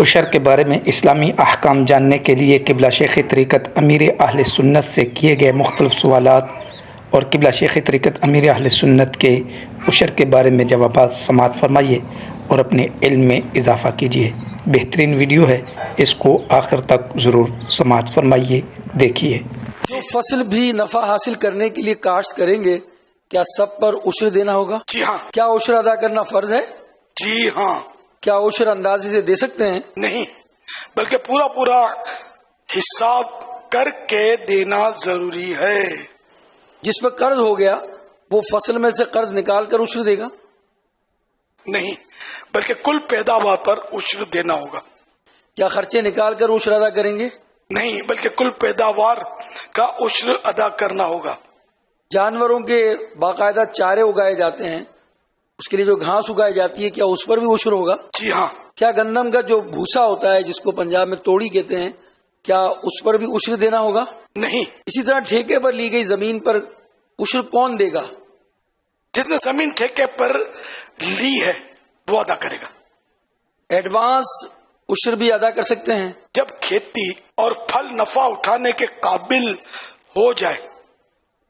उशर के बारे में इस्लामी अहकाम जानने के लिए क़िबला शेख तरीक़त अमीर अहले सुन्नत से किए गए मुख्तलिफ़ सवालात और क़िबला शेख तरीक़त अमीर अहले सुन्नत के उशर के बारे में जवाबात समाअत फरमाइए और अपने इल्म में इजाफ़ा कीजिए। बेहतरीन वीडियो है, इसको आखिर तक ज़रूर समाअत फरमाइए, देखिए। जो फसल भी नफा हासिल करने के लिए काश्त करेंगे, क्या सब पर उशर देना होगा? जी हाँ। क्या उशर अदा करना फर्ज है? जी हाँ। क्या उशर अंदाजे से दे सकते हैं? नहीं, बल्कि पूरा पूरा हिसाब करके देना जरूरी है। जिस पर कर्ज हो गया वो फसल में से कर्ज निकाल कर उशर देगा? नहीं, बल्कि कुल पैदावार पर उशर देना होगा। क्या खर्चे निकाल कर उशर अदा करेंगे? नहीं, बल्कि कुल पैदावार का उशर अदा करना होगा। जानवरों के बाकायदा चारे उगाए जाते हैं, उसके लिए जो घास उगाई जाती है, क्या उस पर भी उशर होगा? जी हाँ। क्या गंदम का जो भूसा होता है, जिसको पंजाब में तोड़ी कहते हैं, क्या उस पर भी उशर देना होगा? नहीं। इसी तरह ठेके पर ली गई जमीन पर उशर कौन देगा? जिसने जमीन ठेके पर ली है वो अदा करेगा। एडवांस उशर भी अदा कर सकते हैं? जब खेती और फल नफा उठाने के काबिल हो जाए,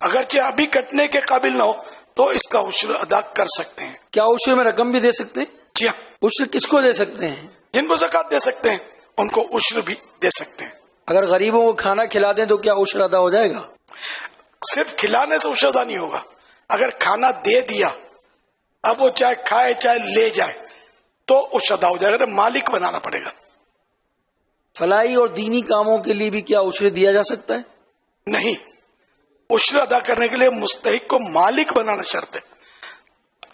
अगरचे अभी कटने के काबिल ना हो, तो इसका उशर अदा कर सकते हैं। क्या उशर में रकम भी दे सकते हैं? जी हाँ। उशर किसको दे सकते हैं? जिनको ज़कात दे सकते हैं उनको उशर भी दे सकते हैं। अगर गरीबों को खाना खिला दें तो क्या उशर अदा हो जाएगा? सिर्फ खिलाने से उशर अदा नहीं होगा। अगर खाना दे दिया, अब वो चाहे खाए चाहे ले जाए, तो उशर अदा हो जाएगा। मालिक बनाना पड़ेगा। फलाई और दीनी कामों के लिए भी क्या उशर दिया जा सकता है? नहीं, उशर अदा करने के लिए मुस्तहिक को मालिक बनाना शर्त है।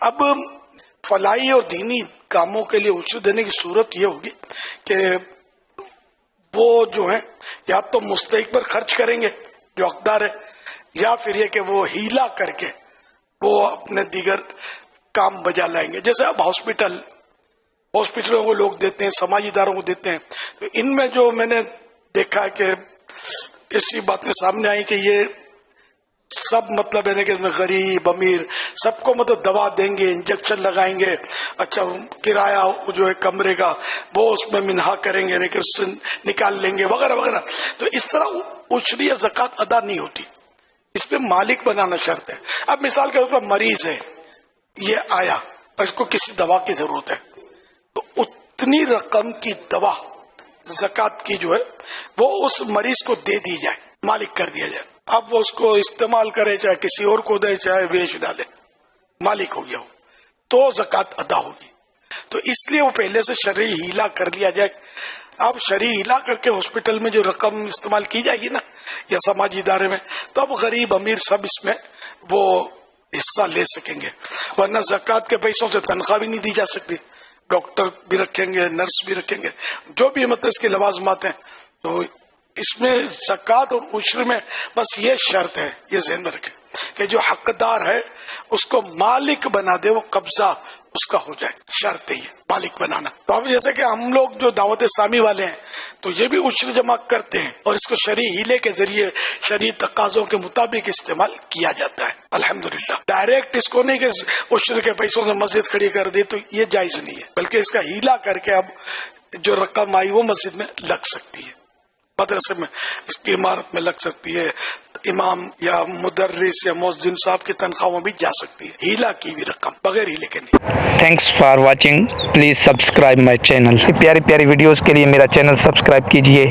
अब फलाई और दीनी कामों के लिए उशर देने की सूरत यह होगी कि वो जो है या तो मुस्तहिक पर खर्च करेंगे जो हकदार है, या फिर ये कि वो हीला करके वो अपने दीगर काम बजा लाएंगे। जैसे अब हॉस्पिटलों को लोग देते हैं, समाजी इदारों को देते हैं, तो इनमें जो मैंने देखा है कि इसी बातें सामने आई कि ये सब मतलब है कि इसमें गरीब अमीर सबको मतलब दवा देंगे, इंजेक्शन लगाएंगे, अच्छा किराया जो है कमरे का वो उसमें मिन्हा करेंगे, यानी कि उससे निकाल लेंगे वगैरह वगैरह। तो इस तरह उशर या ज़कात अदा नहीं होती, इस पे मालिक बनाना शर्त है। अब मिसाल के तौर पर मरीज है, ये आया और इसको किसी दवा की जरूरत है, तो उतनी रकम की दवा ज़कात की जो है वो उस मरीज को दे दी जाए, मालिक कर दिया जाए। अब वो उसको इस्तेमाल करे, चाहे किसी और को दे, चाहे बेच डाले, मालिक हो गया हो, तो ज़कात अदा होगी। तो इसलिए वो पहले से शरई हीला कर लिया जाए। अब शरई हीला करके हॉस्पिटल में जो रकम इस्तेमाल की जाएगी ना, या समाजी इदारे में, तो अब गरीब अमीर सब इसमें वो हिस्सा ले सकेंगे। वरना ज़कात के पैसों से तनख्वाह भी नहीं दी जा सकती। डॉक्टर भी रखेंगे, नर्स भी रखेंगे, जो भी मतलब इसके लवाजमात हैं। तो इसमें ज़कात और उशर में बस ये शर्त है, ये ज़हन में रखें कि जो हकदार है उसको मालिक बना दे, वो कब्जा उसका हो जाए। शर्त है ये मालिक बनाना। तो अब जैसे कि हम लोग जो दावत इस्लामी वाले हैं, तो ये भी उशर जमा करते हैं और इसको शरई हीले के जरिए शरई तकाज़ों के मुताबिक इस्तेमाल किया जाता है। अल्हम्दुलिल्लाह। डायरेक्ट इसको नहीं कि उशर के पैसों से मस्जिद खड़ी कर दी, तो ये जायज नहीं है, बल्कि इसका हीला करके अब जो रकम आई वो मस्जिद में लग सकती है, मदरसे में, इसकी इमारत में लग सकती है, इमाम या मुदर्रिस या मुअज्जिन साहब की तनख्वाह में भी जा सकती है, हीला की भी रकम, बगैर हीले के नहीं। Thanks for watching, please subscribe my channel. प्यारी प्यारी वीडियोज़ के लिए मेरा चैनल सब्सक्राइब कीजिए।